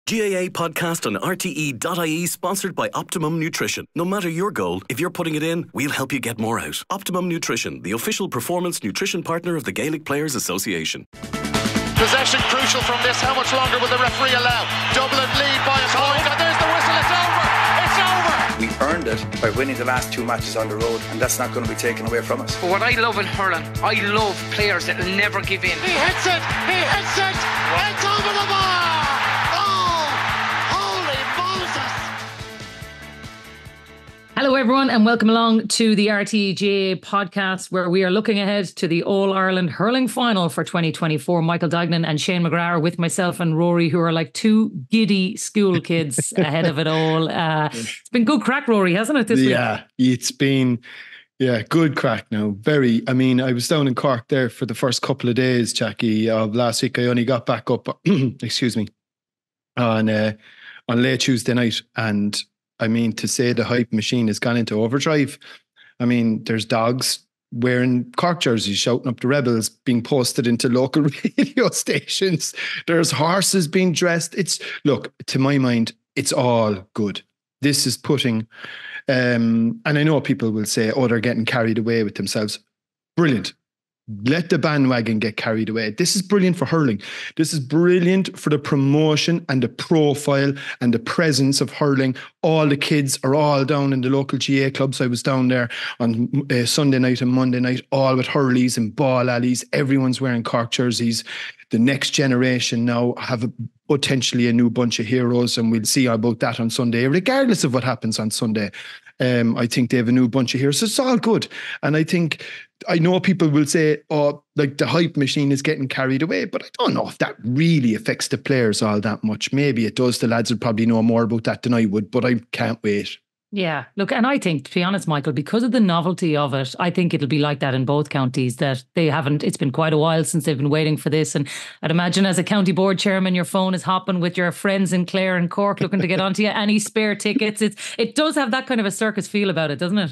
GAA podcast on RTE.ie, sponsored by Optimum Nutrition. No matter your goal, if you're putting it in, we'll help you get more out. Optimum Nutrition, the official performance nutrition partner of the Gaelic Players Association. Possession crucial from this. How much longer will the referee allow? Dublin lead by a point, and there's the whistle. It's over. It's over. We earned it by winning the last 2 matches on the road, and that's not going to be taken away from us. But what I love in hurling, I love players that will never give in. He hits it. He hits it. It's over the bar. Hello everyone and welcome along to the RTÉ GAA podcast, where we are looking ahead to the All-Ireland Hurling Final for 2024. Michael Duignan and Shane McGrath are with myself and Rory, who are like two giddy school kids ahead of it all. It's been good crack, Rory, hasn't it, this week? Yeah, it's been good crack now. I was down in Cork there for the first couple of days, Jacqui, of last week. I only got back up, excuse me, on late Tuesday night, and to say the hype machine has gone into overdrive. There's dogs wearing Cork jerseys shouting up the Rebels being posted into local radio stations. There's horses being dressed. Look, to my mind, it's all good. This is putting, and I know people will say, oh, they're getting carried away with themselves. Brilliant. Let the bandwagon get carried away. This is brilliant for hurling. This is brilliant for the promotion and the profile and the presence of hurling. All the kids are all down in the local GA clubs. I was down there on Sunday night and Monday night, all with hurleys and ball alleys. Everyone's wearing Cork jerseys. The next generation now have potentially a new bunch of heroes, and we'll see about that on Sunday, regardless of what happens on Sunday. I think they have a new bunch of heroes. So it's all good. And I know people will say, oh, like the hype machine is getting carried away, but I don't know if that really affects the players all that much. Maybe it does. The lads would probably know more about that than I would, but I can't wait. Yeah, look, and I think, to be honest, Michael, because of the novelty of it, I think it'll be like that in both counties, that it's been quite a while since they've been waiting for this. And I'd imagine as a county board chairman, your phone is hopping with your friends in Clare and Cork looking to get onto you any spare tickets. It does have that kind of a circus feel about it, doesn't it?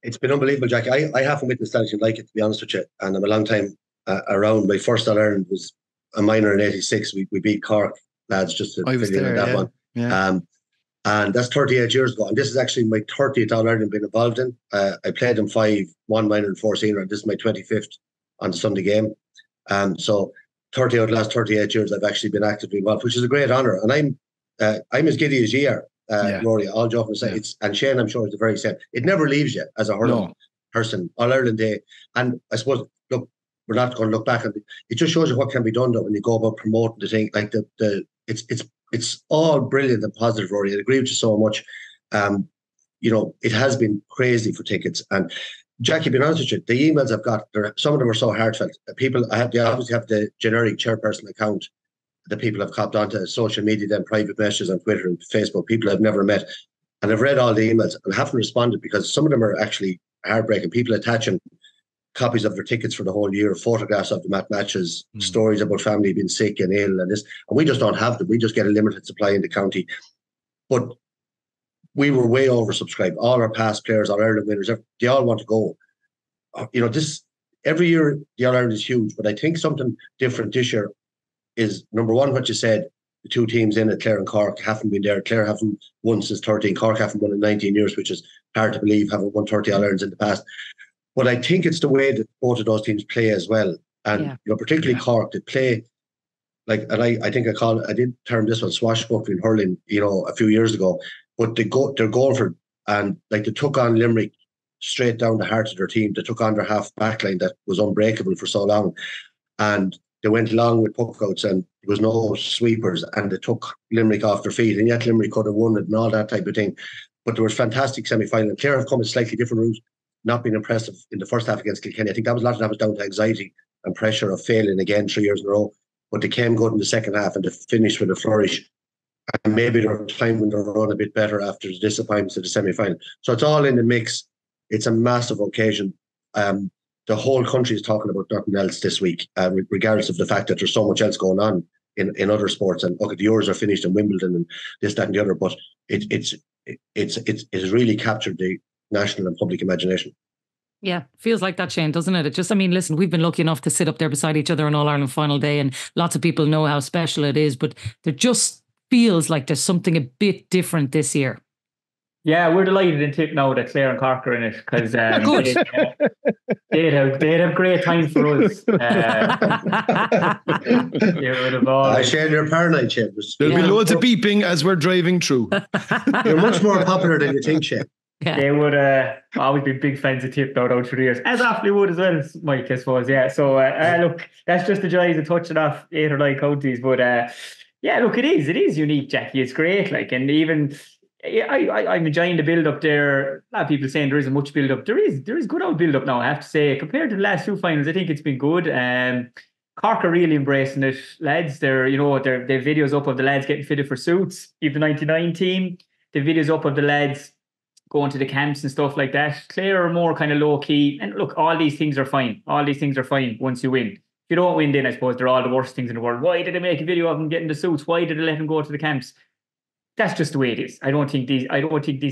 It's been unbelievable, Jacqui. I haven't witnessed anything like it, to be honest with you. And I'm a long time around. My first All-Ireland was a minor in 86. We beat Cork lads just to figure out that one. Yeah. And that's 38 years ago. And this is actually my 30th All-Ireland been involved in. I played in 5, 1 minor and 4 senior, and this is my 25th on the Sunday game. So 30 out of the last 38 years, I've actually been actively involved, which is a great honour. And I'm as giddy as you are, Rory, all joking aside. And Shane, I'm sure, is the very same. It never leaves you as a hurling person, All-Ireland Day. And I suppose, look, we're not going to look back on it. It just shows you what can be done, though, when you go about promoting the thing. Like it's all brilliant and positive, Rory. I agree with you so much. It has been crazy for tickets. And Jacqui, being honest with you, the emails I've got, some of them are so heartfelt. They obviously have the generic chairperson account that people have copped onto social media, then private messages on Twitter and Facebook, people I've never met. And I've read all the emails and haven't responded because some of them are actually heartbreaking. People attaching copies of their tickets for the whole year, photographs of the matches, stories about family being sick and ill and this. And we just don't have them. We just get a limited supply in the county. But we were way oversubscribed. All our past players, all Ireland winners, they all want to go. This every year, the All-Ireland is huge, but I think something different this year is, number one, what you said, the two teams in it, Clare and Cork, haven't been there. Clare haven't won since 13. Cork haven't won in 19 years, which is hard to believe, haven't won 30 All-Irelands in the past. But I think it's the way that both of those teams play as well. And particularly Cork, they play like, and I think I did term this one swashbuckling hurling, a few years ago. But they're going for, and like they took on Limerick straight down the heart of their team. They took on their half backline that was unbreakable for so long. And they went along with puckouts and there was no sweepers, and they took Limerick off their feet. And yet Limerick could have won it and all that type of thing. But there was fantastic semi-final. Clare have come a slightly different route, not being impressive in the first half against Kilkenny. I think a lot of that was down to anxiety and pressure of failing again 3 years in a row. But they came good in the second half and they finished with a flourish. And maybe their time when they're run a bit better after the disappointments of the semi-final. So it's all in the mix. It's a massive occasion. The whole country is talking about nothing else this week, regardless of the fact that there's so much else going on in other sports. And look, the Euros are finished in Wimbledon and this, that, and the other. But it's really captured the national and public imagination. Yeah, feels like that, Shane, doesn't it? It just, I mean, listen, we've been lucky enough to sit up there beside each other on All-Ireland final day, and lots of people know how special it is, but there just feels like there's something a bit different this year. Yeah, we're delighted in tip now that Clare and Cork are in it, because they'd have great time for us. I share your paranoid, Shane. There'll be loads of beeping as we're driving through. You're much more popular than you think, Shane. Yeah. They would always be big fans of tip now down through the years, as Offaly would as well, Mike, I suppose. Yeah, so look, that's just the joys of touching off 8 or 9 counties, but yeah, look, it is unique, Jacqui. It's great, like, and even I'm enjoying the build up there. A lot of people saying there isn't much build up. There is good old build up now, I have to say, compared to the last 2 finals. I think it's been good. Cork are really embracing it, lads. They're videos up of the lads getting fitted for suits. Even the 99 team, the videos up of the lads going to the camps and stuff like that. Clare are more kind of low key. And look, all these things are fine. All these things are fine once you win. If you don't win, then I suppose they're all the worst things in the world. Why did they make a video of them getting the suits? Why did they let them go to the camps? That's just the way it is. I don't think these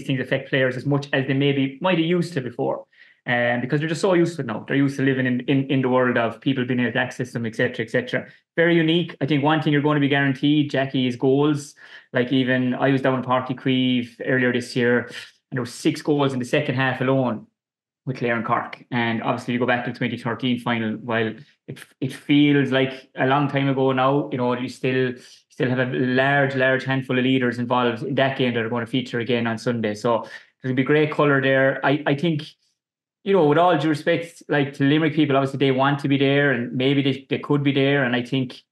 things affect players as much as they might have used to before. Because they're just so used to it now. They're used to living in the world of people being able to access them, etc., etc. Very unique. I think one thing you're going to be guaranteed, Jacqui, is goals. Like, even I was down in Páirc Uí Chaoimh earlier this year, and there were 6 goals in the second half alone with Clare and Cork. And obviously, you go back to the 2013 final. While it feels like a long time ago now, you still have a large handful of leaders involved in that game that are going to feature again on Sunday. So there'll be great colour there. I think, with all due respect, like, to Limerick people, obviously they want to be there, and maybe they could be there. And I think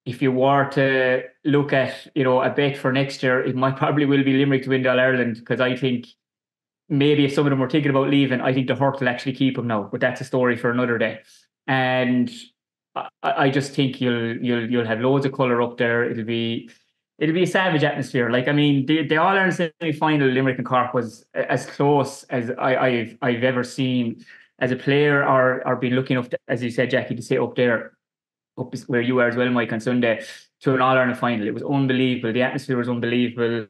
if you were to look at, a bet for next year, it might probably will be Limerick to win the All-Ireland, because I think maybe if some of them were thinking about leaving, I think the Hurt will actually keep them now. But that's a story for another day. And I just think you'll have loads of colour up there. It'll be a savage atmosphere. Like, I mean, the All-Ireland semi-final, Limerick and Cork, was as close as I've ever seen as a player, or been looking up, as you said, Jacqui, to sit up there, up where you are as well, Mike, on Sunday, to an All-Ireland final. It was unbelievable. The atmosphere was unbelievable.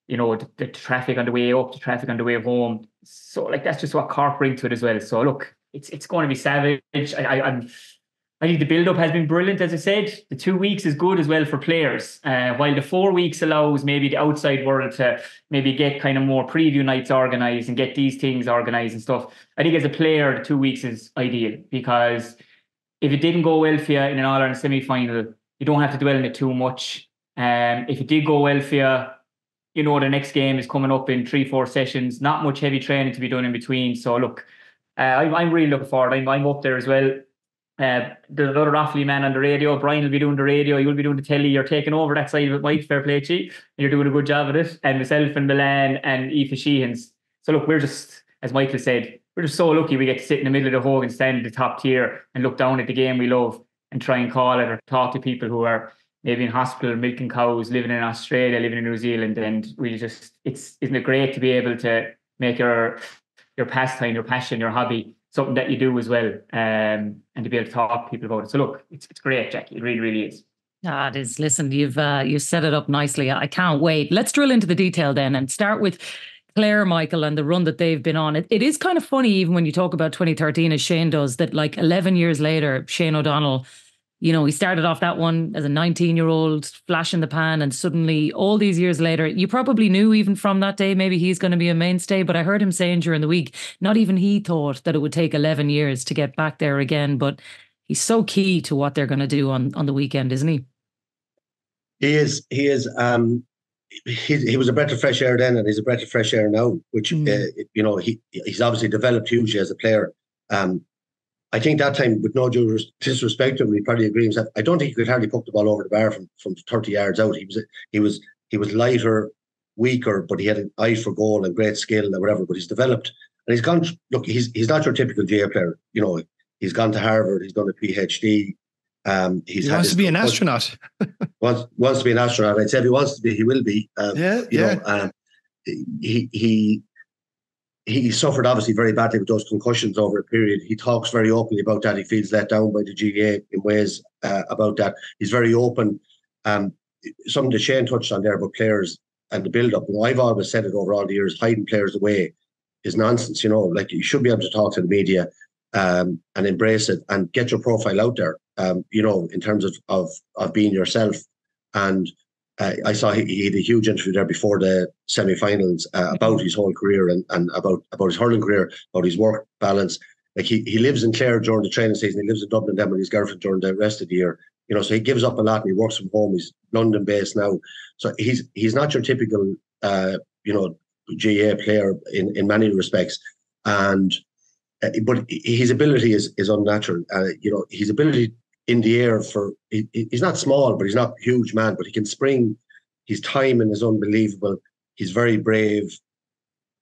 The traffic on the way up, the traffic on the way home. So, like, that's just what Cork bring to it as well. So, look, it's going to be savage. I think the build-up has been brilliant, as I said. The 2 weeks is good as well for players, while the 4 weeks allows maybe the outside world to maybe get kind of more preview nights organised and get these things organised and stuff. I think as a player, the 2 weeks is ideal, because if it didn't go well for you in an All-Ireland semi-final, you don't have to dwell on it too much. If it did go well for you, the next game is coming up in 3-4 sessions, not much heavy training to be done in between. So look, I'm really looking forward. I'm up there as well. There's another Offaly man on the radio. Brian will be doing the radio. You'll be doing the telly. You're taking over that side of it, Mike. Fair play to you. You're doing a good job of it. And myself and Milan and Aoife Sheehan's. So look, we're just, as Michael said, we're just so lucky we get to sit in the middle of the Hogan stand at the top tier and look down at the game we love and try and call it or talk to people who are maybe in hospital, milking cows, living in Australia, living in New Zealand. And we just, isn't it great to be able to make your pastime, your passion, your hobby something that you do as well, and to be able to talk to people about it. So look, it's great, Jacqui. It really, really is. It is. Listen, you've set it up nicely. I can't wait. Let's drill into the detail then and start with Clare, Michael, and the run that they've been on. It is kind of funny, even when you talk about 2013, as Shane does, that like 11 years later, Shane O'Donnell, he started off that one as a 19-year-old, flash in the pan, and suddenly all these years later, you probably knew even from that day, maybe he's going to be a mainstay, but I heard him saying during the week, not even he thought that it would take 11 years to get back there again, but he's so key to what they're going to do on the weekend, isn't he? He is. He was a breath of fresh air then, and he's a breath of fresh air now, which, he's obviously developed hugely as a player. I think that time, with no due disrespect to him, he probably agrees that I don't think he could hardly poke the ball over the bar from 30 yards out. He was lighter, weaker, but he had an eye for goal and great skill and whatever. But he's developed, and he's gone. Look, he's not your typical GA player. He's gone to Harvard. He's done a PhD. He wants to be an astronaut. wants to be an astronaut. I'd say if he wants to be, he will be. He suffered obviously very badly with those concussions over a period. He talks very openly about that. He feels let down by the GAA in ways about that. He's very open. Something that Shane touched on there about players and the build-up. I've always said it over all the years, hiding players away is nonsense. You know, like, you should be able to talk to the media and embrace it and get your profile out there. You know, in terms of being yourself. And I saw he had a huge interview there before the semi-finals about his whole career and about his hurling career, about his work balance. Like, he lives in Clare during the training season. He lives in Dublin then with his girlfriend during the rest of the year. You know, so he gives up a lot and he works from home. He's London-based now. So he's not your typical, you know, GAA player in many respects. And but his ability is unnatural. You know, his ability in the air he's not small, but he's not a huge man, but he can spring. His timing is unbelievable. He's very brave.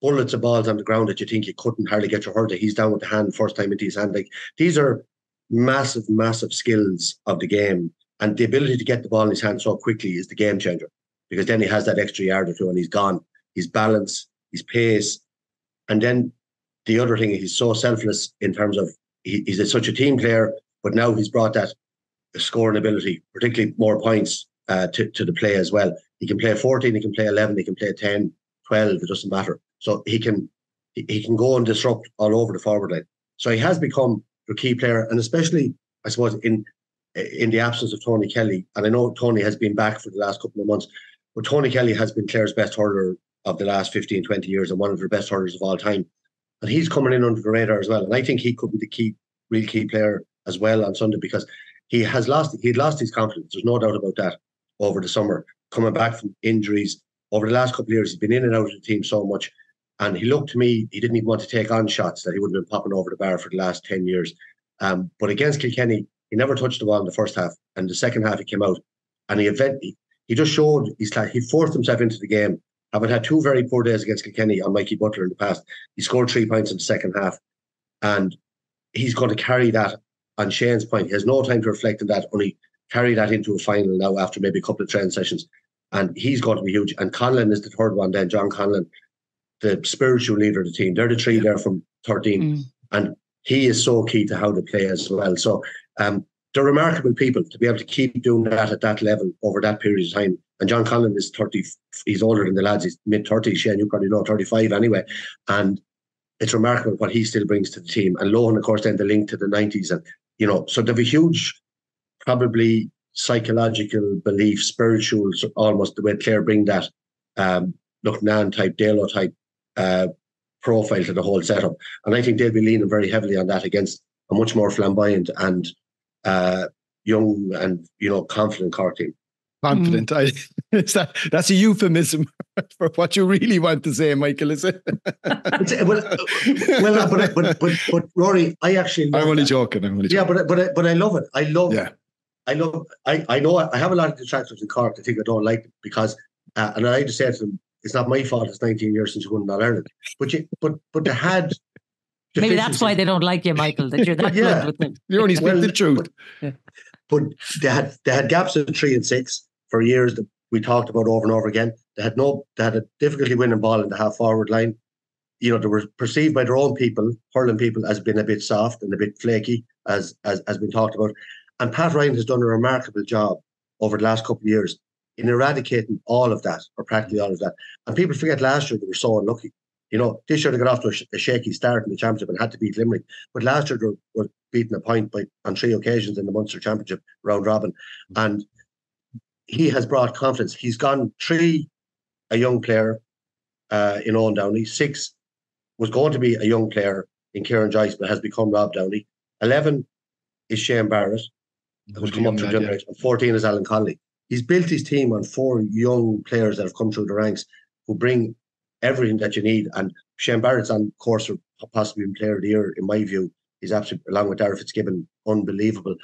Bullets of balls on the ground that you think you couldn't hardly get your hurley. He's down with the hand first time into his hand. Like, these are massive, massive skills of the game. And the ability to get the ball in his hand so quickly is the game changer, because then he has that extra yard or two and he's gone. His balance, his pace. And then the other thing, he's so selfless in terms of he's such a team player, but now he's brought that scoring ability, particularly more points to the play as well. He can play 14, he can play 11, he can play 10, 12, it doesn't matter. So he can go and disrupt all over the forward line. So he has become a key player, and especially, I suppose, in the absence of Tony Kelly. And I know Tony has been back for the last couple of months, but Tony Kelly has been Clare's best hurler of the last 15, 20 years and one of their best hurlers of all time. And he's coming in under the radar as well. And I think he could be the real key player as well on Sunday, because he'd lost his confidence. There's no doubt about that over the summer, coming back from injuries. Over the last couple of years, he's been in and out of the team so much. And he looked to me, he didn't even want to take on shots that he would have been popping over the bar for the last 10 years. But against Kilkenny, he never touched the ball in the first half. And the second half, he came out and he just showed his class. He forced himself into the game. Having had two very poor days against Kilkenny on Mikey Butler in the past, he scored 3 points in the second half. And he's going to carry that on Shane's point. He has no time to reflect on that, only carry that into a final now after maybe a couple of training sessions. And he's going to be huge. And Conlon is the third one then, John Conlon, the spiritual leader of the team. They're the three there from 13. And he is so key to how they play as well. So they're remarkable people to be able to keep doing that at that level over that period of time. And John Conlon is 30. He's older than the lads. He's mid-30s. Shane, you probably know, 35 anyway. And it's remarkable what he still brings to the team. And Lohan, of course, then the link to the 90s. And, you know, so there'll be huge, probably psychological belief, spiritual, almost the way Clare bring that Nan type, Dalo type profile to the whole setup. And I think they'll be leaning very heavily on that against a much more flamboyant and young and, you know, confident Cork team. Confident. That's a euphemism for what you really want to say, Michael, is it? but Rory, I actually love I'm only joking. Yeah, but I love it. I know I have a lot of detractors in Cork that think I don't like it because and I just say to them, it's not my fault. It's 19 years since you won All-Ireland. But they had. Maybe that's why they don't like you, Michael. That you're that blunt with them. You only speak the truth. But they had gaps of 3 and 6 for years that we talked about over and over again. They had a difficulty winning ball in the half forward line. You know, they were perceived by their own people, hurling people, as being a bit soft and a bit flaky, as been talked about. And Pat Ryan has done a remarkable job over the last couple of years in eradicating all of that, or practically all of that. And people forget last year they were so unlucky. You know, this year they got off to a shaky start in the championship and had to beat Limerick. But last year they were beaten a point on 3 occasions in the Munster Championship round robin. And he has brought confidence. He's gone 3, a young player in Owen Downey. 6 was going to be a young player in Kieran Joyce, but has become Rob Downey. 11 is Shane Barrett, who's come up through generation. And 14 is Alan Conley. He's built his team on 4 young players that have come through the ranks who bring everything that you need. And Shane Barrett's on course for possibly player of the year, in my view. He's absolutely, along with Darragh Fitzgibbon, unbelievable.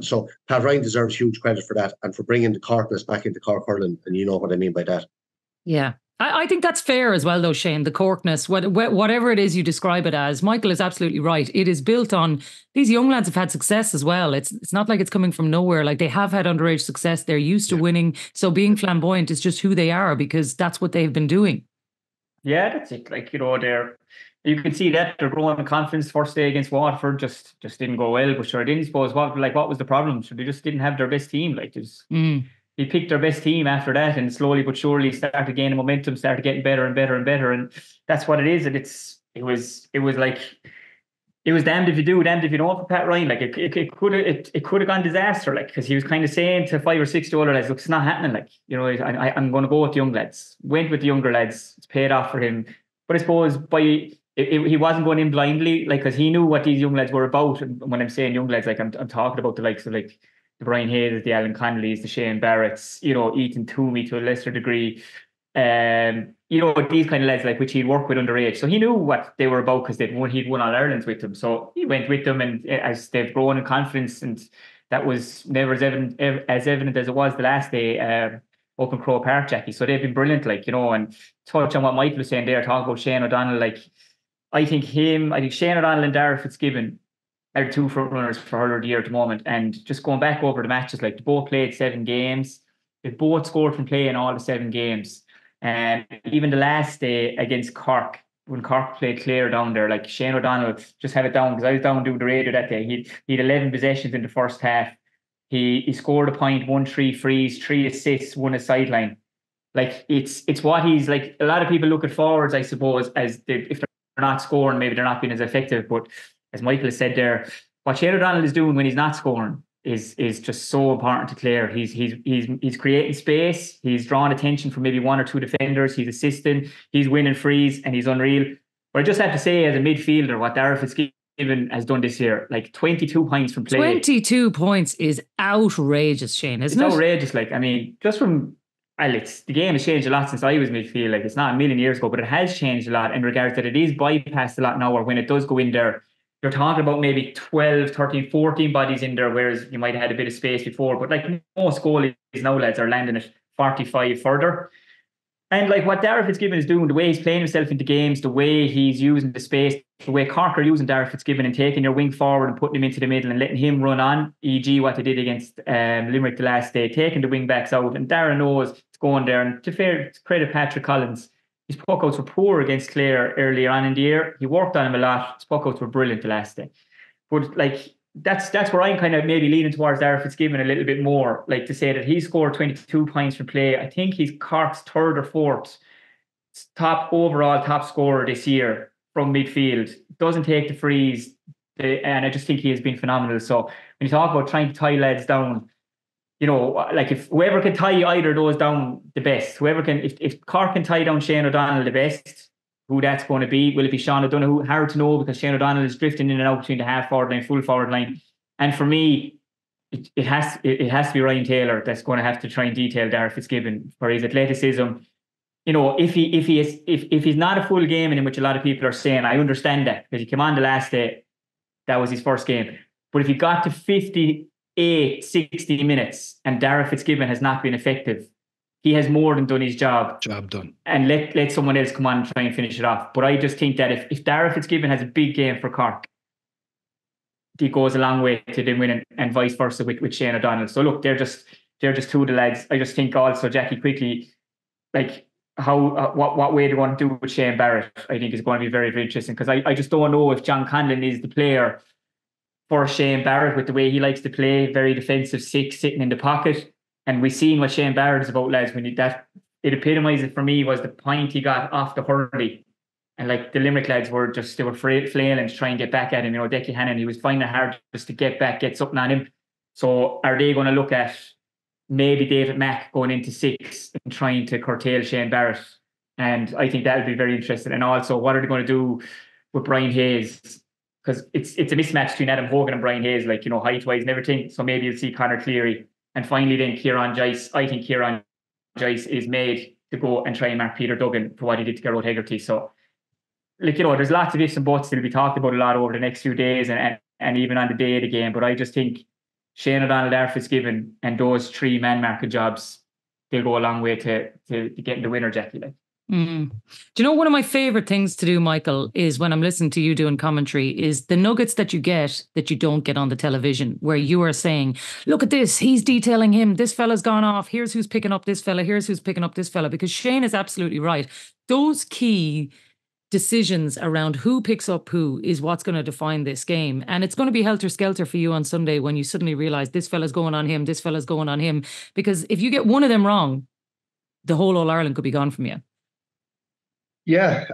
So Pat Ryan deserves huge credit for that and for bringing the Corkness back into Cork hurling. And you know what I mean by that. Yeah. I think that's fair as well, though, Shane, the Corkness, whatever it is you describe it as. Michael is absolutely right. It is built on, these young lads have had success as well. It's not like it's coming from nowhere. Like, they have had underage success. They're used to winning. So being flamboyant is just who they are, because that's what they've been doing. Yeah, that's it. Like, you know, you can see that they're growing in confidence. First day against Waterford just didn't go well. But sure, I didn't suppose what was the problem? So they just didn't have their best team. Like, they picked their best team after that, and slowly but surely started gaining momentum, started getting better and better and better. And that's what it is. And it's it was like, it was damned if you do, damned if you don't for Pat Ryan. Like it could have gone disaster. Like, because he was kind of saying to 5 or 6 older lads, look, it's not happening. Like, you know, I'm going to go with the young lads. Went with the younger lads. It's paid off for him. But I suppose he wasn't going in blindly, like, because he knew what these young lads were about. And when I'm saying young lads, like I'm talking about the likes of like the Brian Hayes, the Alan Connellys, the Shane Barretts, you know, Ethan Toomey to a lesser degree. You know, these kind of lads, like, which he'd worked with underage. So he knew what they were about because he'd won All-Irelands with them. So he went with them, and as they've grown in confidence, and that was never as evident as it was the last day up in Croke Park, Jacqui. So they've been brilliant, like, you know, and touch on what Michael was saying there, talk about Shane O'Donnell. Like, I think Shane O'Donnell and Darragh Fitzgibbon are the two front runners for Hurler of the Year at the moment. And just going back over the matches, like, they both played 7 games. They both scored from play in all the 7 games. And even the last day against Cork, when Cork played Clare down there, like, Shane O'Donnell, just have it down, because I was down doing the radio that day. He had 11 possessions in the first half. He scored a point, 1 3 frees, 3 assists, 1 a sideline. Like, it's what he's like. A lot of people look at forwards, I suppose, as if they're not scoring, maybe they're not being as effective. But as Michael has said there, what Shane O'Donnell is doing when he's not scoring is just so important to Clare. He's creating space. He's drawing attention from maybe 1 or 2 defenders. He's assisting. He's winning frees, and he's unreal. But I just have to say, as a midfielder, what Darragh Fitzgibbon has done this year, like 22 points from play. 22 points is outrageous, Shane, isn't it? It's outrageous. Like, I mean, just from, well, the game has changed a lot since I was midfield. Like, it's not a million years ago, but it has changed a lot in regards that it is bypassed a lot now, or when it does go in there, you're talking about maybe 12, 13, 14 bodies in there, whereas you might have had a bit of space before. But like, most goalies now, lads, are landing at 45 further. And like, what Darragh Fitzgibbon is doing, the way he's playing himself into games, the way he's using the space, the way Cork are using Darragh Fitzgibbon and taking your wing forward and putting him into the middle and letting him run on, e.g. what they did against Limerick the last day, taking the wing backs out. And Darragh knows it's going there. And to credit Patrick Collins, his puckouts were poor against Clare earlier on in the year. He worked on him a lot. His puckouts were brilliant the last day. But like, that's where I'm kind of maybe leaning towards Darragh Fitzgibbon a little bit more, like, to say that he scored 22 points from play. I think he's Cork's 3rd or 4th overall top scorer this year from midfield. Doesn't take the frees, and I just think he has been phenomenal. So when you talk about trying to tie lads down, you know, like, if whoever can tie either of those down the best, whoever can, if Cork can tie down Shane O'Donnell the best, who that's going to be, will it be Sean O'Donoghue? Hard to know, because Shane O'Donnell is drifting in and out between the half forward line, full forward line. And for me, it has to be Ryan Taylor that's going to have to try and detail Darragh Fitzgibbon for his athleticism. You know, if he's not a full game in which a lot of people are saying, I understand that, because he came on the last day, that was his first game. But if he got to 58, 60 minutes and Darragh Fitzgibbon has not been effective, he has more than done his job. Job done. And let someone else come on and try and finish it off. But I just think that if Darragh Fitzgibbon has a big game for Cork, it goes a long way to them winning, and vice versa with Shane O'Donnell. So look, they're just 2 of the lads. I just think also, Jacqui, quickly, like, what way they want to do with Shane Barrett, I think is going to be very, very interesting, because I just don't know if John Conlon is the player for Shane Barrett with the way he likes to play, very defensive 6, sitting in the pocket. And we've seen what Shane Barrett is about, lads. When it epitomised it for me was the point he got off the Hurley. And like, the Limerick lads were flailing to try and get back at him. You know, Decky Hannon, he was finding it hard just to get back, get something on him. So are they going to look at maybe David Mack going into 6 and trying to curtail Shane Barrett? And I think that would be very interesting. And also, what are they going to do with Brian Hayes? Because it's a mismatch between Adam Hogan and Brian Hayes, like, you know, height-wise and everything. So maybe you'll see Conor Cleary. And finally then Kieran Joyce. I think Kieran Joyce is made to go and try and mark Peter Duggan for what he did to Gerard Hegarty. So, like, you know, there's lots of ifs and buts that will be talked about a lot over the next few days and even on the day of the game. But I just think Shane O'Donnell, Darragh Fitzgibbon, and those 3 man marking jobs, they'll go a long way to getting the winner, Jacqui. Like. Mm. Do you know, one of my favourite things to do, Michael, is when I'm listening to you doing commentary, is the nuggets that you get that you don't get on the television, where you are saying, look at this, he's detailing him, this fella's gone off, here's who's picking up this fella, here's who's picking up this fella. Because Shane is absolutely right. Those key decisions around who picks up who is what's going to define this game. And it's going to be helter-skelter for you on Sunday when you suddenly realise this fella's going on him, this fella's going on him. Because if you get one of them wrong, the whole All-Ireland could be gone from you. Yeah,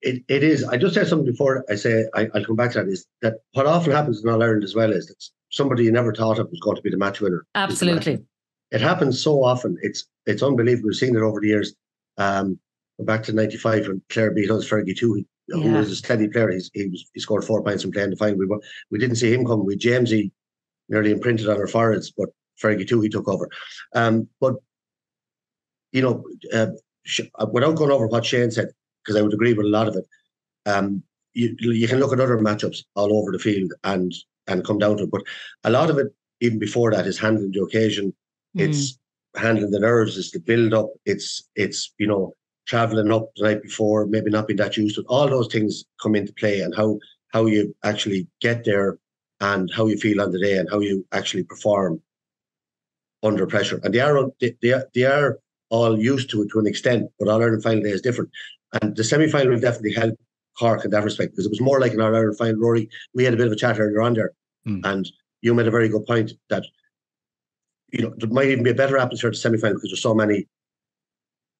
it is. I just said something before. I'll come back to that. Is that what often happens in All-Ireland as well is that somebody you never thought of was going to be the match winner. Absolutely. It happens so often. It's unbelievable. We've seen it over the years. Back to 95 when Clare beat us, Fergie too, who was a steady player. He scored 4 points from playing the final. We didn't see him come. We Jamesy nearly imprinted on our foreheads, but Fergie too, he took over. But you know, without going over what Shane said, because I would agree with a lot of it, you can look at other matchups all over the field and come down to it. But a lot of it, even before that, is handling the occasion. It's handling the nerves. It's the build up. It's traveling up the night before, maybe not being that used to it. All those things come into play, and how you actually get there, and how you feel on the day, and how you actually perform under pressure. And they are all used to it to an extent, but All-Ireland final day is different. And the semi-final will definitely help Cork in that respect, because it was more like an All-Ireland final. Rory, we had a bit of a chat earlier on there, and you made a very good point that there might even be a better atmosphere at the semi-final because there's so many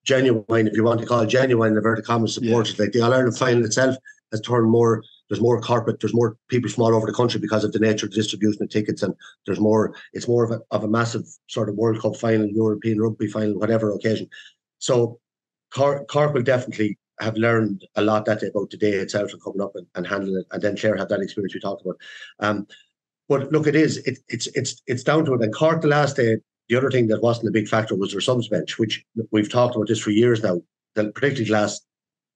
genuine, if you want to call it genuine, inverted commas, supporters. Like the All-Ireland final itself has turned more. There's more corporate. There's more people from all over the country because of the nature of the distribution of tickets, and there's more. It's more of a massive sort of World Cup final, European rugby final, whatever occasion. So Cork will definitely have learned a lot that day about the day itself and coming up and handling it. And then Clare had that experience we talked about. But look, it's down to it. And Cork the last day, the other thing that wasn't a big factor was their subs bench, which we've talked about this for years now. Particularly the last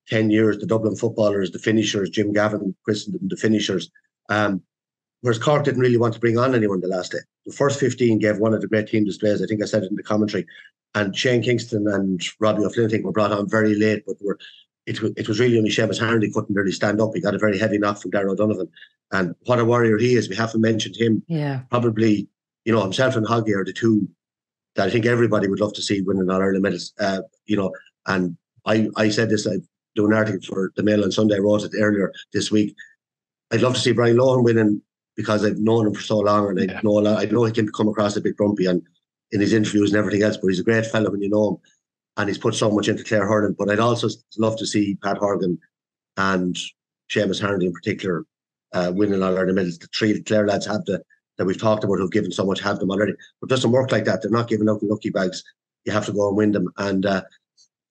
10 years, the Dublin footballers, the finishers, Jim Gavin christened them the finishers. Whereas Cork didn't really want to bring on anyone the last day. The first 15 gave one of the great team displays. I think I said it in the commentary. And Shane Kingston and Robbie O'Flynn, I think, were brought on very late, but it was really only Seamus Harnedy couldn't really stand up. He got a very heavy knock from Darragh O'Donovan. And what a warrior he is. We haven't mentioned him. Yeah. Probably, himself and Hoggy are the two that I think everybody would love to see winning All-Ireland medals. And I said this, I do an article for the Mail on Sunday, I wrote it earlier this week. I'd love to see Brian Lohan winning because I've known him for so long, and I know he can come across a bit grumpy and in his interviews and everything else, but he's a great fellow when you know him, and he's put so much into Clare hurling. But I'd also love to see Pat Horgan and Seamus Harnedy in particular winning All-Ireland medals. The three Clare lads have that we've talked about, who've given so much, have them already. But it doesn't work like that. They're not giving out the lucky bags. You have to go and win them. And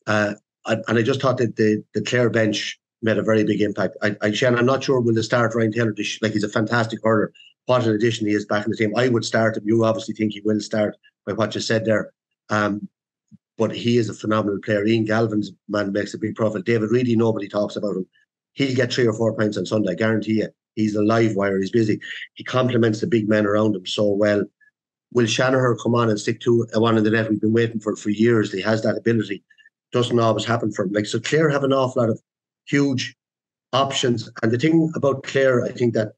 I just thought that the Clare bench made a very big impact. Shane, I'm not sure will they start Ryan Taylor. Like, he's a fantastic hurler. What an addition he is back in the team. I would start him. You obviously think he will start by what you said there. But he is a phenomenal player. Ian Galvin's man makes a big profit. David Reedy, nobody talks about him. He'll get 3 or 4 points on Sunday, I guarantee you. He's a live wire. He's busy. He complements the big men around him so well. Will Shanahan come on and stick to one in the net? We've been waiting for years. He has that ability. Doesn't always happen for him. So Clare have an awful lot of huge options. And the thing about Clare, I think that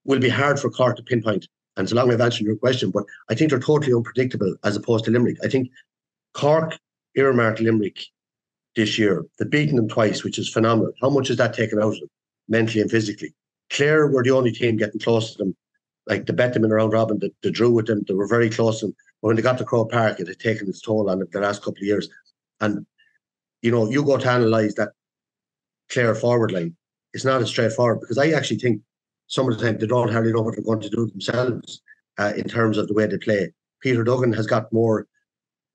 will be hard for Cork to pinpoint. And so long I've answered your question, but I think they're totally unpredictable as opposed to Limerick. I think Cork earmarked Limerick this year. They've beaten them twice, which is phenomenal. How much is that taken out of them, mentally and physically? Clare were the only team getting close to them. Like, they bet them in a round robin, they drew with them, they were very close to them. But when they got to Croke Park, it had taken its toll on them the last couple of years. And, you go to analyse that Clare forward line, it's not as straightforward, because I actually think some of the time they don't hardly know what they're going to do themselves in terms of the way they play. Peter Duggan has got more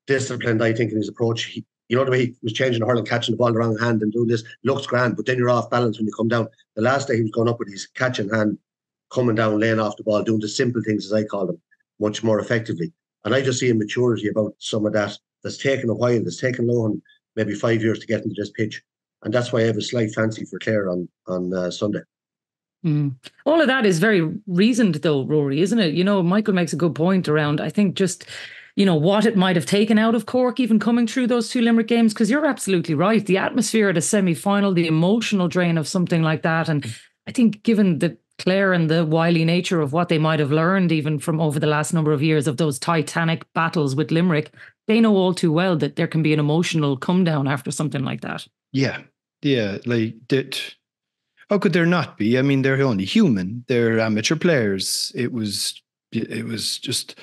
disciplined, I think, in his approach. The way he was changing the hurling, catching the ball in the wrong hand and doing this, looks grand, but then you're off balance when you come down. The last day he was going up with his catching hand, coming down, laying off the ball, doing the simple things, as I call them, much more effectively. And I just see a maturity about some of that that's taken a while. That's taken Lohan maybe 5 years to get into this pitch. And that's why I have a slight fancy for Clare on Sunday. All of that is very reasoned, though, Rory, isn't it? Michael makes a good point around, I think, just what it might have taken out of Cork even coming through those 2 Limerick games, because you're absolutely right. The atmosphere at a semi-final, the emotional drain of something like that. And I think given the Clare and the wily nature of what they might have learned even from over the last number of years of those titanic battles with Limerick, they know all too well that there can be an emotional come down after something like that. Yeah. Like that. How could there not be? I mean, they're only human. They're amateur players. It was just,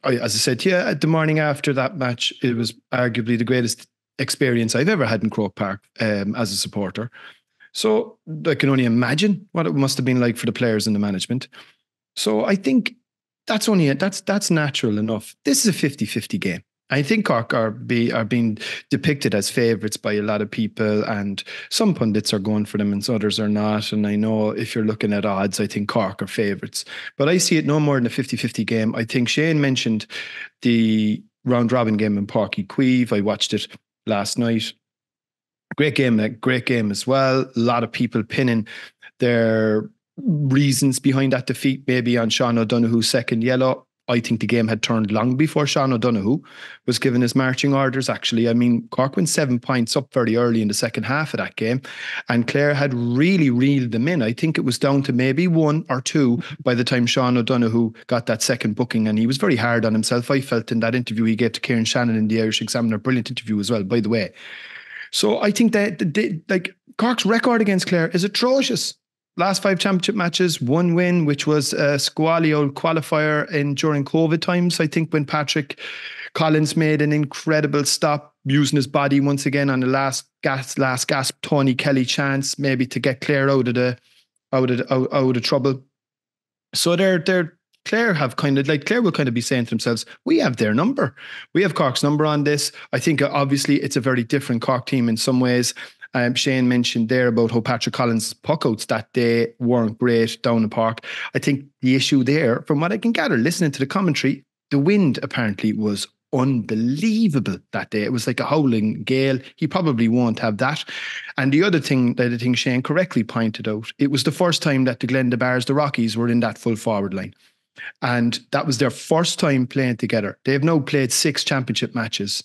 as I said, the morning after that match, it was arguably the greatest experience I've ever had in Croke Park as a supporter. So I can only imagine what it must have been like for the players and the management. So I think that's natural enough. This is a 50-50 game. I think Cork are being depicted as favourites by a lot of people, and some pundits are going for them and others are not. And I know if you're looking at odds, I think Cork are favourites. But I see it no more than a 50-50 game. I think Shane mentioned the round robin game in Páirc Uí Chaoimh. I watched it last night. Great game as well. A lot of people pinning their reasons behind that defeat, maybe on Sean O'Donoghue's second yellow. I think the game had turned long before Sean O'Donoghue was given his marching orders, actually. I mean, Cork went 7 points up very early in the second half of that game, and Clare had really reeled them in. I think it was down to maybe 1 or 2 by the time Sean O'Donoghue got that second booking, and he was very hard on himself, I felt, in that interview he gave to Kieran Shannon in the Irish Examiner. Brilliant interview as well, by the way. So I think that Cork's record against Clare is atrocious. Last 5 championship matches, 1 win, which was a squally old qualifier during COVID times. I think when Patrick Collins made an incredible stop, using his body once again on the last gasp Tony Kelly chance, maybe to get Clare out of trouble. So Clare have Clare will kind of be saying to themselves, we have their number. We have Cork's number on this. I think obviously it's a very different Cork team in some ways. Shane mentioned there about how Patrick Collins' puckouts that day weren't great down the park. I think the issue there, from what I can gather, listening to the commentary, the wind apparently was unbelievable that day. It was like a howling gale. He probably won't have that. And the other thing that I think Shane correctly pointed out, it was the first time that the Glendabars, the Rockies, were in that full forward line. And that was their first time playing together. They've now played 6 championship matches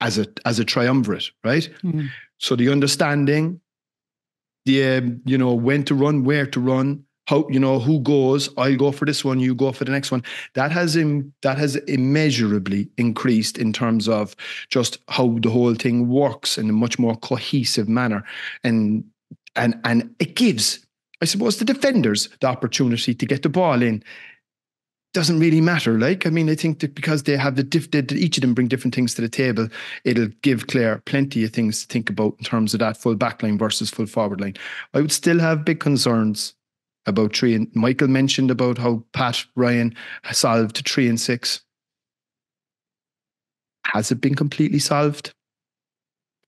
as a triumvirate, right? Mm-hmm. So the understanding, when to run, where to run, how, who goes, I'll go for this one, you go for the next one. That has immeasurably increased in terms of just how the whole thing works in a much more cohesive manner. And it gives, I suppose, the defenders the opportunity to get the ball in. Doesn't really matter. I think that because they have each of them bring different things to the table, it'll give Clare plenty of things to think about in terms of that full back line versus full forward line. I would still have big concerns about 3 and Michael mentioned about how Pat Ryan solved to 3 and 6. Has it been completely solved?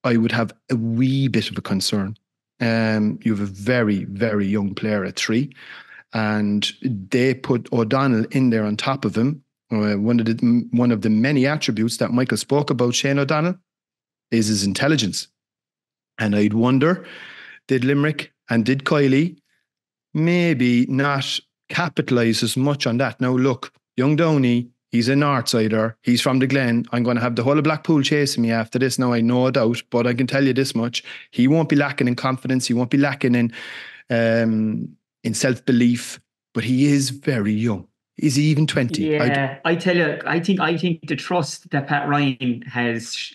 I would have a wee bit of a concern. You have a very, very young player at 3. And they put O'Donnell in there on top of him. One of the many attributes that Michael spoke about Shane O'Donnell is his intelligence. And I'd wonder, did Limerick and did Kiley maybe not capitalise as much on that? Now look, young Downey, he's a Northsider, he's from the Glen. I'm going to have the whole of Blackpool chasing me after this now, I no doubt, but I can tell you this much, he won't be lacking in confidence, he won't be lacking in self-belief, but he is very young. Is he even 20? Yeah, I tell you, I think the trust that Pat Ryan has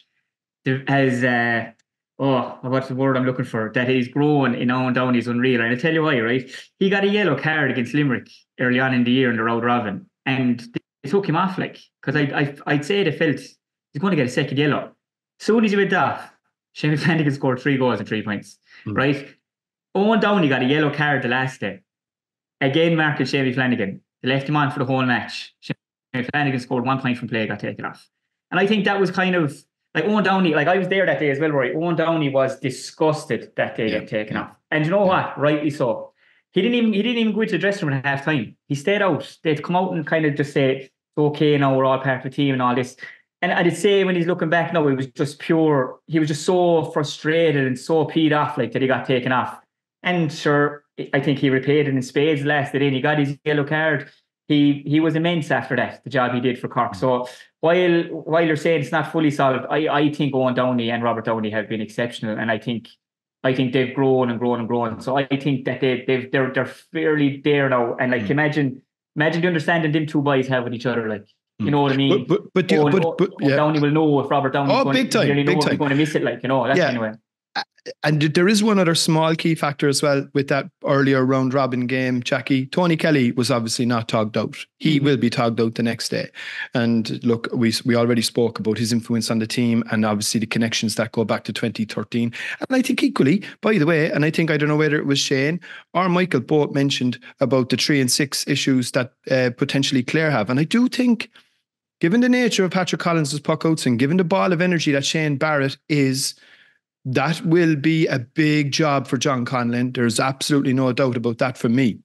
what's the word I'm looking for? That he's grown in Owen Downey is unreal. And I tell you why, right? He got a yellow card against Limerick early on in the year in the round robin, and they took him off, because I'd say they felt he's going to get a second yellow. Soon as he went off, Shane Flanagan scored 3 goals and 3 points, right? Owen Downey got a yellow card the last day. Again, marking Shamey Flanagan. They left him on for the whole match. Shamey Flanagan scored 1 point from play, got taken off. And I think that was kind of like Owen Downey. I was there that day as well, Rory. Owen Downey was disgusted that day getting taken off. And you know what? Rightly so. He didn't even go into the dressing room at half time. He stayed out. They'd come out and kind of just say, it's okay now, we're all part of the team and all this. And I'd say when he's looking back now, it was just pure. He was just so frustrated and so peed off that he got taken off. And sure, I think he repaid it in spades last day. He got his yellow card. He was immense after that, the job he did for Cork. So while you're saying it's not fully solid, I think Owen Downey and Robert Downey have been exceptional, and I think they've grown and grown and grown. So I think that they're fairly there now. And imagine the understanding them 2 boys have with each other. You know what I mean? But Downey will know if Robert Downey is going to miss it. That's anyway. And there is one other small key factor as well with that earlier round robin game, Jacqui. Tony Kelly was obviously not togged out. He will be togged out the next day. And look, we already spoke about his influence on the team and obviously the connections that go back to 2013. And I think equally, by the way, and I don't know whether it was Shane or Michael both mentioned about the 3 and 6 issues that potentially Clare have. And I do think, given the nature of Patrick Collins' puck outs and given the ball of energy that Shane Barrett is, that will be a big job for John Conlon. There's absolutely no doubt about that for me.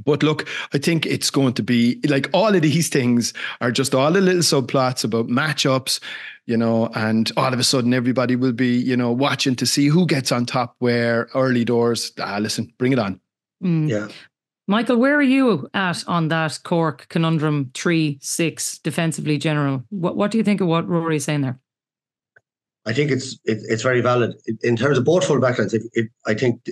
But look, I think it's going to be like all of these things are just all the little subplots about matchups, and all of a sudden everybody will be, watching to see who gets on top where early doors. Listen, bring it on. Yeah. Michael, where are you at on that Cork conundrum 3-6 defensively general? What do you think of what Rory is saying there? I think it's very valid in terms of both full backlines. I think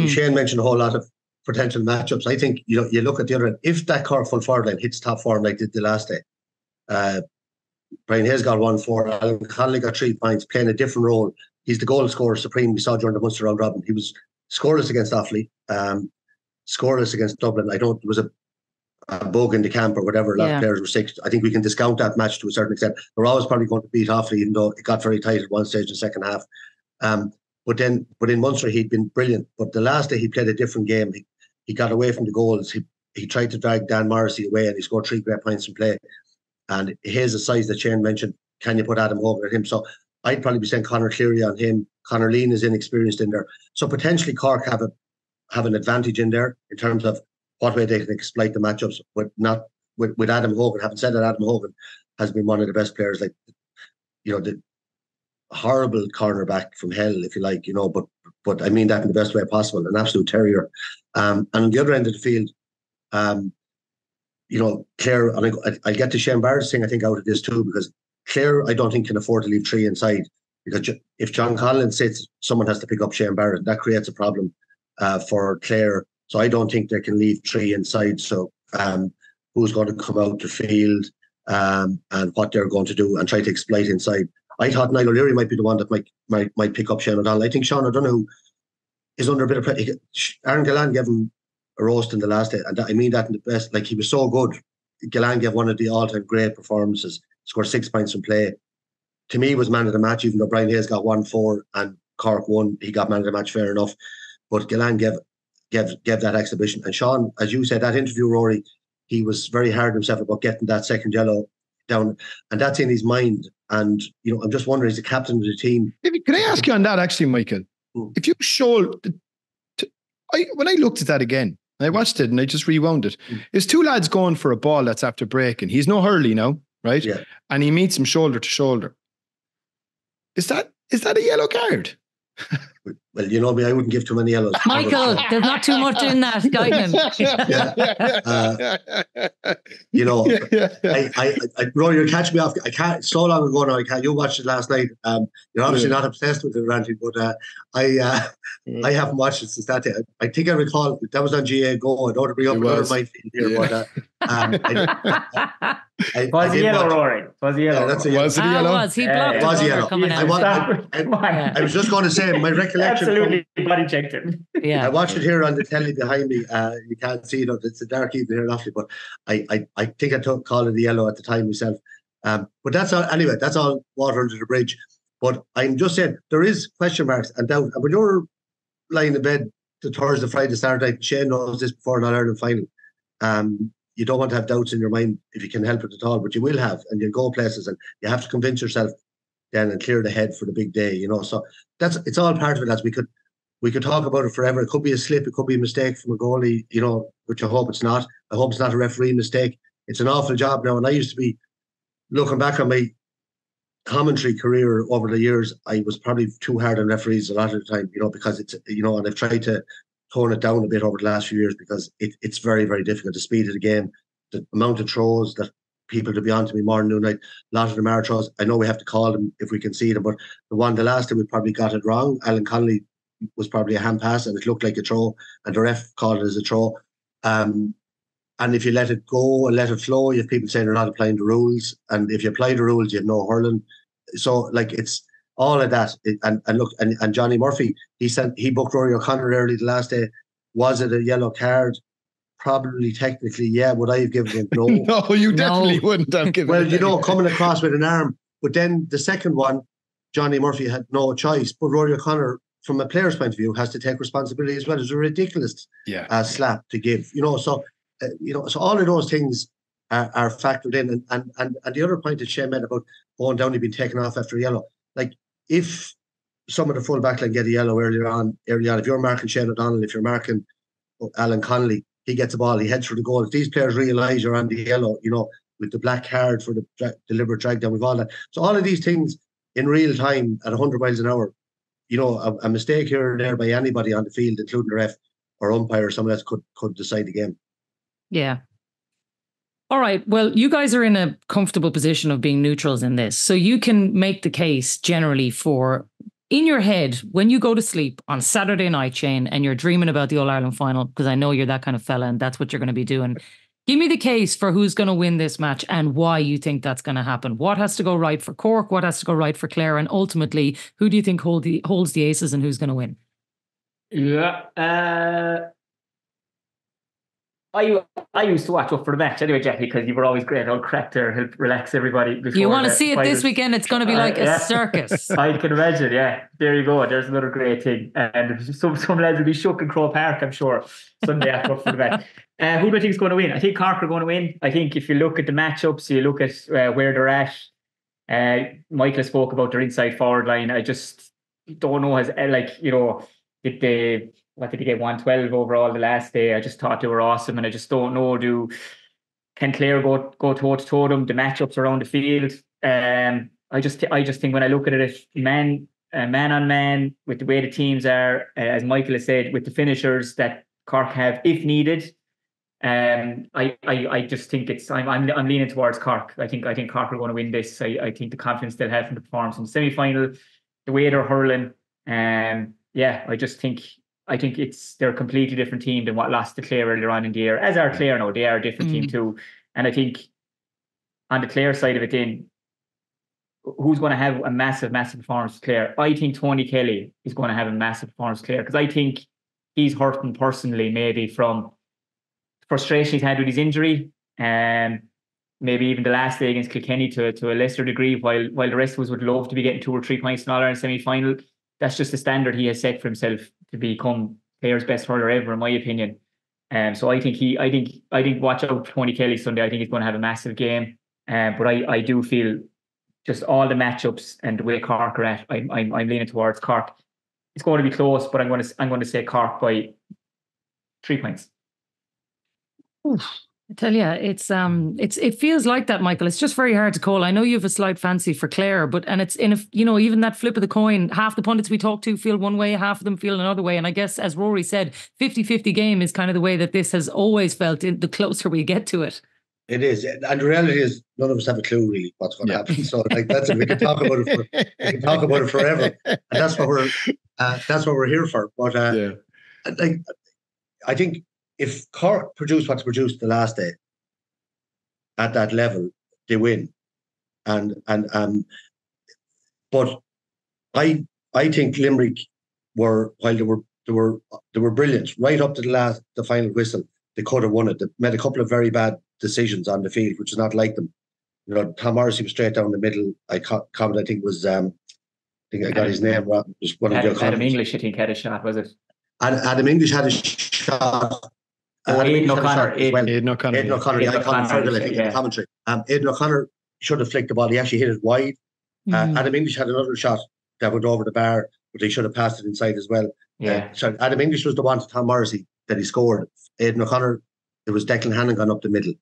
Shane mentioned a whole lot of potential matchups. I think you look at the other end. If that Cork full forward line hits top form like they did the last day, Brian Hayes got 1-4. Alan Connolly got 3 points, playing a different role. He's the goal scorer supreme we saw during the Munster round robin. He was scoreless against Offaly, scoreless against Dublin. There was a bug in the camp or whatever. A lot of players were sick. I think we can discount that match to a certain extent. They're always probably going to beat Offaly, even though it got very tight at one stage in the second half. But in Munster he'd been brilliant. But the last day he played a different game. He got away from the goals. He tried to drag Dan Morrissey away, and he scored 3 great points in play. And his the size that Shane mentioned. Can you put Adam Hogan at him? So I'd probably be saying Conor Cleary on him. Conor Lean is inexperienced in there. So potentially Cork have an advantage in there in terms of what way they can exploit the matchups, but not with Adam Hogan. Having said that, Adam Hogan has been one of the best players, the horrible cornerback from hell, if you like, but I mean that in the best way possible, an absolute terrier. And on the other end of the field, Clare, and I'll get to Shane Barrett's thing, I think, out of this too, because Clare, I don't think can afford to leave 3 inside, because if John Conlon sits, someone has to pick up Shane Barrett. That creates a problem for Clare. So I don't think they can leave 3 inside. So who's going to come out the field and what they're going to do and try to exploit inside. I thought Niall O'Leary might be the one that might pick up Shane O'Donnell. I think Sean O'Donoghue is under a bit of pressure. Aaron Gillan gave him a roast in the last day, and I mean that in the best. Like, he was so good. Gillan gave one of the all-time great performances. Scored 6 points in play. To me, was man of the match, even though Brian Hayes got 1-4 and Cork won. He got man of the match, fair enough. But Gillan gave that exhibition. And Sean, as you said, that interview, Rory, he was very hard on himself about getting that second yellow down, and that's in his mind. And I'm just wondering, he's the captain of the team. Can I ask you on that, actually, Michael? If you when I looked at that again, I watched it and I just rewound it. There's 2 lads going for a ball that's after breaking. He's no Hurley now, right? Yeah. And he meets him shoulder to shoulder. Is that a yellow card? Well, you know me, I wouldn't give too many yellows. Michael, there's not too much in that, Duignan. Rory, you're catching me off. I can't. So long ago now. I can't. You watched it last night. You're obviously not obsessed with it, Randy, but I haven't watched it since that day. I think I recall that was on GA Go. I don't want to bring up another minefield here, but was it yellow, Rory? Was it yellow? That's a yellow. Was it yellow? Was he blocked? Was yellow. Coming out. I was just going to say my recollection. Absolutely body checked him. Yeah. I watched it here on the telly behind me. You can't see it. It's a dark evening here, lovely. But I think I called it the yellow at the time myself. But that's all. Anyway, that's all water under the bridge. But I'm just saying there is question marks and doubt. And when you're lying in bed the Thursday, Friday, Saturday, Shane knows this before an All-Ireland final. You don't want to have doubts in your mind if you can help it at all, but you will have, and you'll go places, and you have to convince yourself then and clear the head for the big day. So it's all part of it. As we could talk about it forever. It could be a slip, it could be a mistake from a goalie, which I hope it's not. I hope it's not a referee mistake. It's an awful job now, and I used to be looking back on my commentary career over the years. I was probably too hard on referees a lot of the time, because it's and I've tried to tone it down a bit over the last few years because it's very, very difficult. The speed of the game, the amount of throws that people, to be on to me morning, noon, night, a lot of them are throws. I know we have to call them if we can see them, but the last time we probably got it wrong. Alan Connolly was probably a hand pass and it looked like a throw, and the ref called it as a throw. And if you let it go and let it flow, you have people saying they're not applying the rules. And if you apply the rules, you have no hurling. So all of that. And look, and Johnny Murphy, he said he booked Rory O'Connor early the last day. Was it a yellow card? Probably, technically, yeah. Would I have given it? No. No, you definitely wouldn't have given well, it. Well, coming across with an arm. But then the second one, Johnny Murphy had no choice. But Rory O'Connor, from a player's point of view, has to take responsibility as well. It's a ridiculous slap to give. So all of those things are factored in. And the other point that Shane made about Owen Downey being taken off after yellow, like if some of the full back line get a yellow early on, if you're marking Shane O'Donnell, if you're marking Alan Connolly, he gets a ball, he heads for the goal. If these players realise you're on the yellow, with the black card for the deliberate drag down, with all that. So all of these things in real time at 100 miles an hour, a mistake here or there by anybody on the field, including the ref or umpire or someone else, could decide the game. Yeah. All right. Well, you guys are in a comfortable position of being neutrals in this. So you can make the case generally for, in your head, when you go to sleep on Saturday night, Shane, and you're dreaming about the All-Ireland final, because I know you're that kind of fella and that's what you're going to be doing. Give me the case for who's going to win this match and why you think that's going to happen. What has to go right for Cork? What has to go right for Clare? And ultimately, who do you think holds the aces and who's going to win? Yeah. I used to watch up for the match anyway, Jacqui, because you were always great. Old crack there, help relax everybody. You want to see it this weekend? It's going to be like a circus. I can imagine, yeah. There you go. There's another great thing. And some lads will be shook in Crow Park, I'm sure, Sunday after up for the match. Who do I think is going to win? I think Cork are going to win. I think if you look at the matchups, you look at where they're at. Michael spoke about their inside forward line. I just don't know, what did they get, 112 overall the last day? I just thought they were awesome, and I just don't know, can Clare go toe to toe them? The matchups around the field. I just think when I look at it, man on man, with the way the teams are, as Michael has said, with the finishers that Cork have, if needed. I just think I'm leaning towards Cork. I think Cork are going to win this. I think the confidence they'll have from the performance in the semi-final, the way they're hurling. I think they're a completely different team than what lost to Clare earlier on in the year. As are Clare now, they are a different team too. And I think on the Clare side of it, then who's going to have a massive, massive performance for Clare? I think Tony Kelly is going to have a massive performance for Clare, because I think he's hurting personally, maybe from frustration he's had with his injury, and maybe even the last day against Kilkenny to a lesser degree, while the rest of us would love to be getting 2 or 3 points in All-Ireland semi-final. That's just the standard he has set for himself to become Clare's best hurler ever, in my opinion. So I think watch out for Tony Kelly Sunday. I think he's going to have a massive game. But I do feel just all the matchups and the way Cork are at, I'm leaning towards Cork. It's going to be close, but I'm going to say Cork by 3 points. Oof. I tell you, it feels like that, Michael. It's just very hard to call. I know you have a slight fancy for Clare, and it's even that flip of the coin, half the pundits we talk to feel one way, half of them feel another way. And I guess, as Rory said, 50-50 game is kind of the way that this has always felt the closer we get to it. It is, and the reality is none of us have a clue really what's going to happen. So that's it. We can talk about it forever, and that's what we're here for. But I think if Cork produced what's produced the last day at that level, they win. But I think Limerick while they were brilliant right up to the final whistle. They could have won it. They made a couple of very bad decisions on the field, which is not like them. Tom Morrissey was straight down the middle. I think was I got his name wrong. Was one of the Adam English, I think, had a shot, was it? And Adam English had a shot. Aidan O'Connor. Aidan O'Connor. I caught Fergal, I think, in the commentary. Aidan O'Connor should have flicked the ball. He actually hit it wide. Adam English had another shot that went over the bar, but he should have passed it inside as well. So Adam English was the one to Tom Morrissey that he scored. Aidan O'Connor, it was Declan Hannigan up the middle.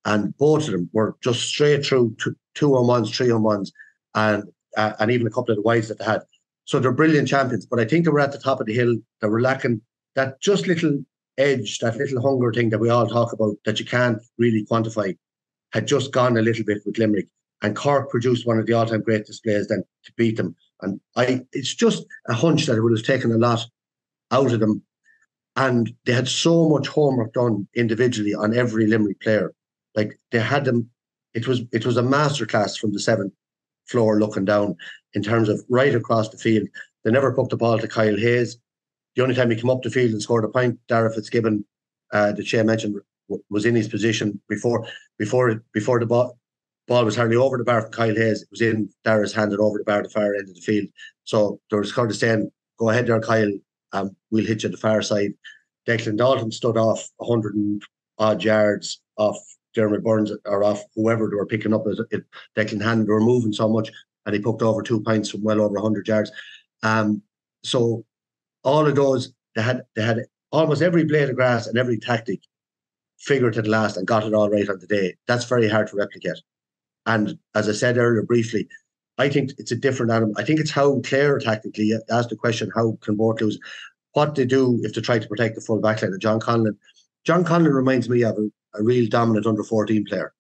And both of them were just straight through 2-on-1s, 3-on-1s, and even a couple of the wides that they had. So they're brilliant champions. But I think they were at the top of the hill. They were lacking that just little edge, that little hunger thing that we all talk about that you can't really quantify, had just gone a little bit with Limerick. And Cork produced one of the all-time great displays then to beat them. And it's just a hunch that it would have taken a lot out of them. And they had so much homework done individually on every Limerick player. Like they had them, it was a masterclass from the 7 floor looking down in terms of right across the field. They never put the ball to Kyle Hayes. The only time he came up the field and scored a point, Dara Fitzgibbon, that Shane mentioned, was in his position before the ball was hardly over the bar from Kyle Hayes. It was in Dara's handed over the bar at the far end of the field. So there was kind of saying, go ahead there, Kyle, we'll hit you at the far side. Declan Dalton stood off 100 and odd yards off Dermot Burns or off whoever they were picking up. Declan Hannon, they were moving so much, and he poked over 2 points from well over 100 yards. So all of those, they had almost every blade of grass and every tactic figured to the last and got it all right on the day. That's very hard to replicate. And as I said earlier briefly, I think it's a different animal. I think it's how Clare tactically asked the question, how can both lose? What they do if they try to protect the full backline of John Conlon. John Conlon reminds me of a real dominant under-14 player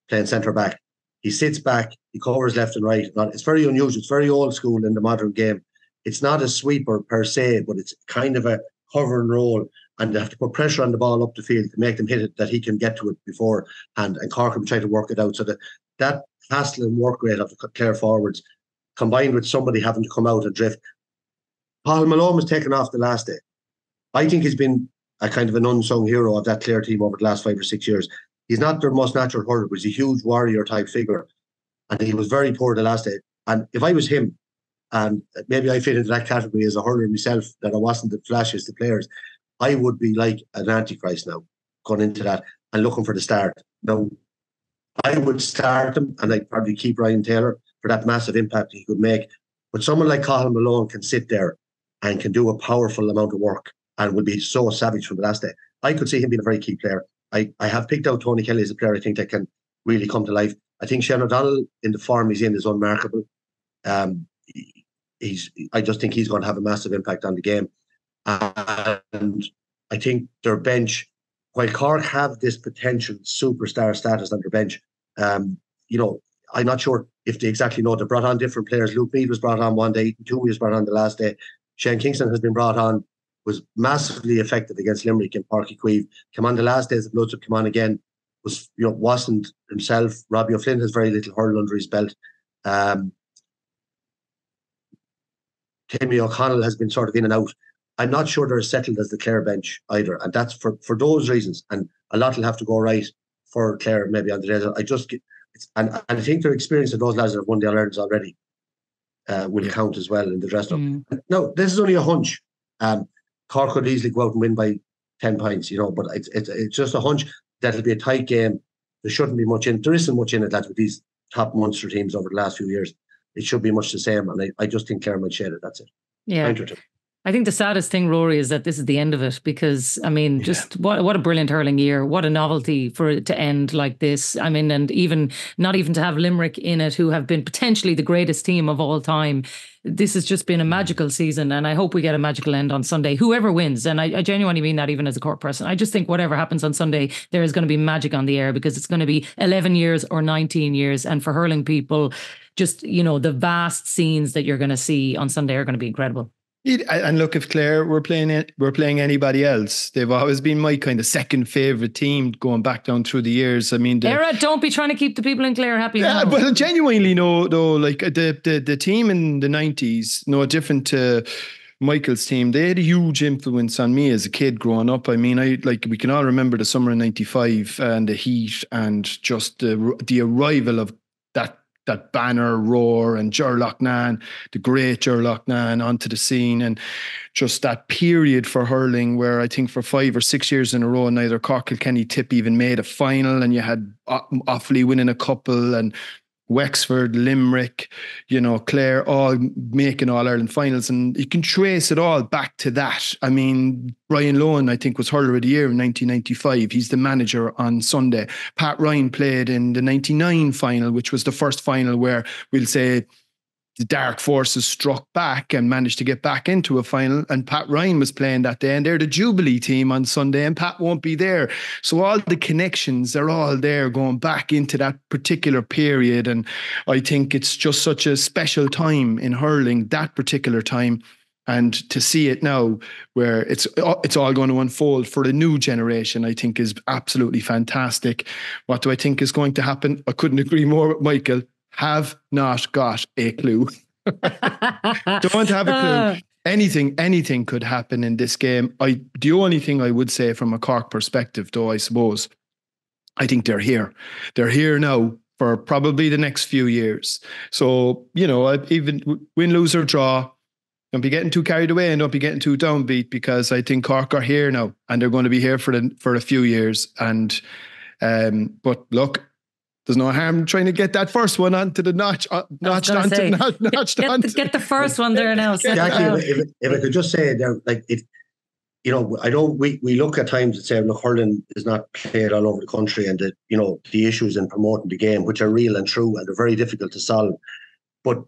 playing centre-back. He sits back, he covers left and right. It's very unusual. It's very old school in the modern game. It's not a sweeper per se, but it's kind of a cover and roll, and they have to put pressure on the ball up the field to make them hit it, that he can get to it before, and Cork will try to work it out. So that hassle and work rate of the Clare forwards, combined with somebody having to come out and drift. Paul Malone was taken off the last day. I think he's been a kind of an unsung hero of that Clare team over the last 5 or 6 years. He's not their most natural hurler, but he's a huge warrior type figure, and he was very poor the last day. And if I was him, and maybe I fit into that category as a hurler myself, that I wasn't the flashiest of players, I would be like an antichrist now, going into that and looking for the start. Now, I would start him, and I'd probably keep Ryan Taylor for that massive impact he could make. But someone like Cathal Malone can sit there and can do a powerful amount of work and will be so savage from the last day. I could see him being a very key player. I have picked out Tony Kelly as a player I think that can really come to life. I think Shane O'Donnell, in the form he's in, is unmarkable. I just think he's going to have a massive impact on the game. And I think their bench, while Cork have this potential superstar status on their bench, I'm not sure if they exactly know. They brought on different players. Luke Meade was brought on one day, Toomey was brought on the last day. Shane Kingston has been brought on, was massively effective against Limerick and Páirc Uí Chaoimh. Came on the last days of Bloods, come on again. Wasn't himself. Robbie O'Flynn has very little hurl under his belt. Timmy O'Connell has been sort of in and out. I'm not sure they're as settled as the Clare bench either, and that's for those reasons. And a lot will have to go right for Clare maybe on the day. And I think their experience of those lads that have won the All-Irelands already will count as well in the dressing room. No, this is only a hunch. Cork could easily go out and win by 10 points, but it's just a hunch that it'll be a tight game. There shouldn't be much in. There isn't much in it, lads, with these top monster teams over the last few years. It should be much the same, and I just think Clare might shade it. That's it. Yeah. I think the saddest thing, Rory, is that this is the end of it, because, just what a brilliant hurling year. What a novelty for it to end like this. And even not even to have Limerick in it, who have been potentially the greatest team of all time. This has just been a magical season, and I hope we get a magical end on Sunday, whoever wins. And I genuinely mean that, even as a Cork person. I just think whatever happens on Sunday, there is going to be magic on the air, because it's going to be 11 years or 19 years. And for hurling people, just, the vast scenes that you're going to see on Sunday are going to be incredible. And look, if Clare were playing anybody else, they've always been my kind of second favourite team going back down through the years. Era, don't be trying to keep the people in Clare happy. Yeah, well, genuinely, no, though, like the team in the 90s, no different to Michael's team, they had a huge influence on me as a kid growing up. We can all remember the summer of 95 and the heat and just the arrival of that banner roar and Ger Loughnane, the great Ger Loughnane, onto the scene, and just that period for hurling where I think for 5 or 6 years in a row, neither Cork Kilkenny Tip even made a final, and you had Offaly winning a couple, and Wexford, Limerick, Clare, all making All-Ireland finals, and you can trace it all back to that. Brian Lohan, I think, was Hurler of the Year in 1995. He's the manager on Sunday. Pat Ryan played in the 99 final, which was the first final where we'll say the dark forces struck back and managed to get back into a final, and Pat Ryan was playing that day, and they're the Jubilee team on Sunday, and Pat won't be there. So all the connections are all there going back into that particular period, and I think it's just such a special time in hurling, that particular time. And to see it now, where it's all going to unfold for a new generation, I think is absolutely fantastic. What do I think is going to happen? I couldn't agree more with Michael. have not got a clue. Don't have a clue. Anything could happen in this game. The only thing I would say from a Cork perspective, though, I suppose, I think they're here. They're here now for probably the next few years. So, even win, lose or draw, don't be getting too carried away and don't be getting too downbeat, because I think Cork are here now and they're going to be here for a few years. And but look, there's no harm trying to get that first one onto the notched onto. Get the first one there now. If I could just say there, like it, I don't. We look at times and say, look, hurling is not played all over the country, and that the issues in promoting the game, which are real and true, and they're very difficult to solve. But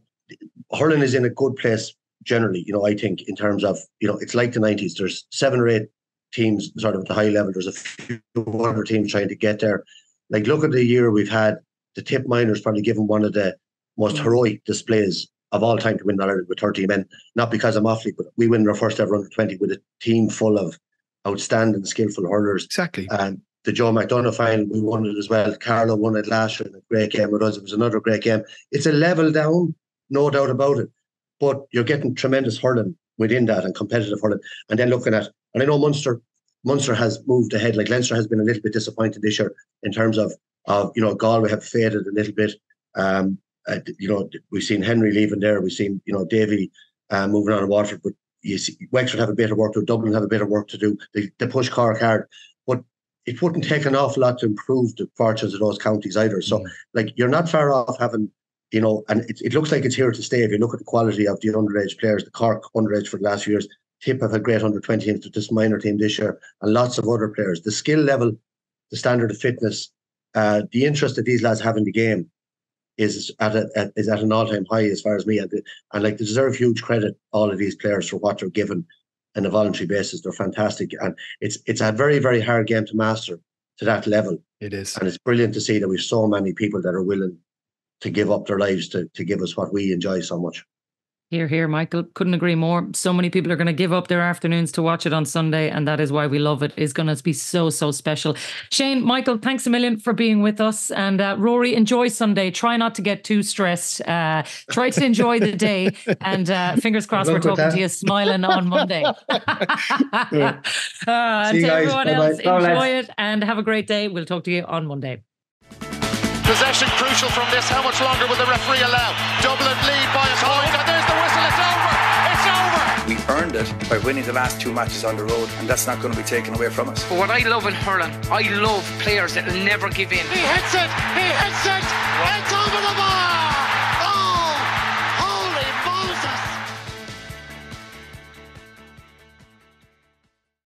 hurling is in a good place generally. I think in terms of it's like the 90s. There's 7 or 8 teams sort of at the high level. There's a few other teams trying to get there. Like, look at the year we've had. The Tip Miners probably given one of the most heroic displays of all time to win All-Ireland with 30 men. Not because I'm Offaly, but we win our first ever under 20 with a team full of outstanding, skillful hurlers. Exactly. And the Joe McDonough final, we won it as well. Carlo won it last year in a great game with us. It was another great game. It's a level down, no doubt about it. But you're getting tremendous hurling within that and competitive hurling. And then looking at, and I know Munster has moved ahead. Like Leinster has been a little bit disappointed this year in terms of Galway have faded a little bit. We've seen Henry leaving there. We've seen Davy moving on to Waterford. But you see, Wexford have a bit of work to do. Dublin have a bit of work to do. They push Cork hard, but it wouldn't take an awful lot to improve the fortunes of those counties either. So, like, you're not far off having. And it looks like it's here to stay. If you look at the quality of the underage players, the Cork underage for the last few years, Tip have had great under-20 teams with this minor team this year, and lots of other players. The skill level, the standard of fitness, the interest that these lads have in the game is at an all-time high as far as me. And they deserve huge credit, all of these players, for what they're given on a voluntary basis. They're fantastic. And it's a very, very hard game to master to that level. It is. And it's brilliant to see that we've so many people that are willing to give up their lives to give us what we enjoy so much. Here, Michael. Couldn't agree more. So many people are going to give up their afternoons to watch it on Sunday, and that is why we love it. It's going to be so, so special. Shane, Michael, thanks a million for being with us. And Rory, enjoy Sunday. Try not to get too stressed. Try to enjoy the day. And fingers crossed we're talking to you smiling on Monday. And to everyone else, enjoy it and have a great day. We'll talk to you on Monday. Possession crucial from this. How much longer will the referee allow? Dublin lead by a point, and there's the whistle. It's over. It's over. We earned it by winning the last 2 matches on the road, and that's not going to be taken away from us. But what I love in hurling, I love players that will never give in. He hits it. He hits it.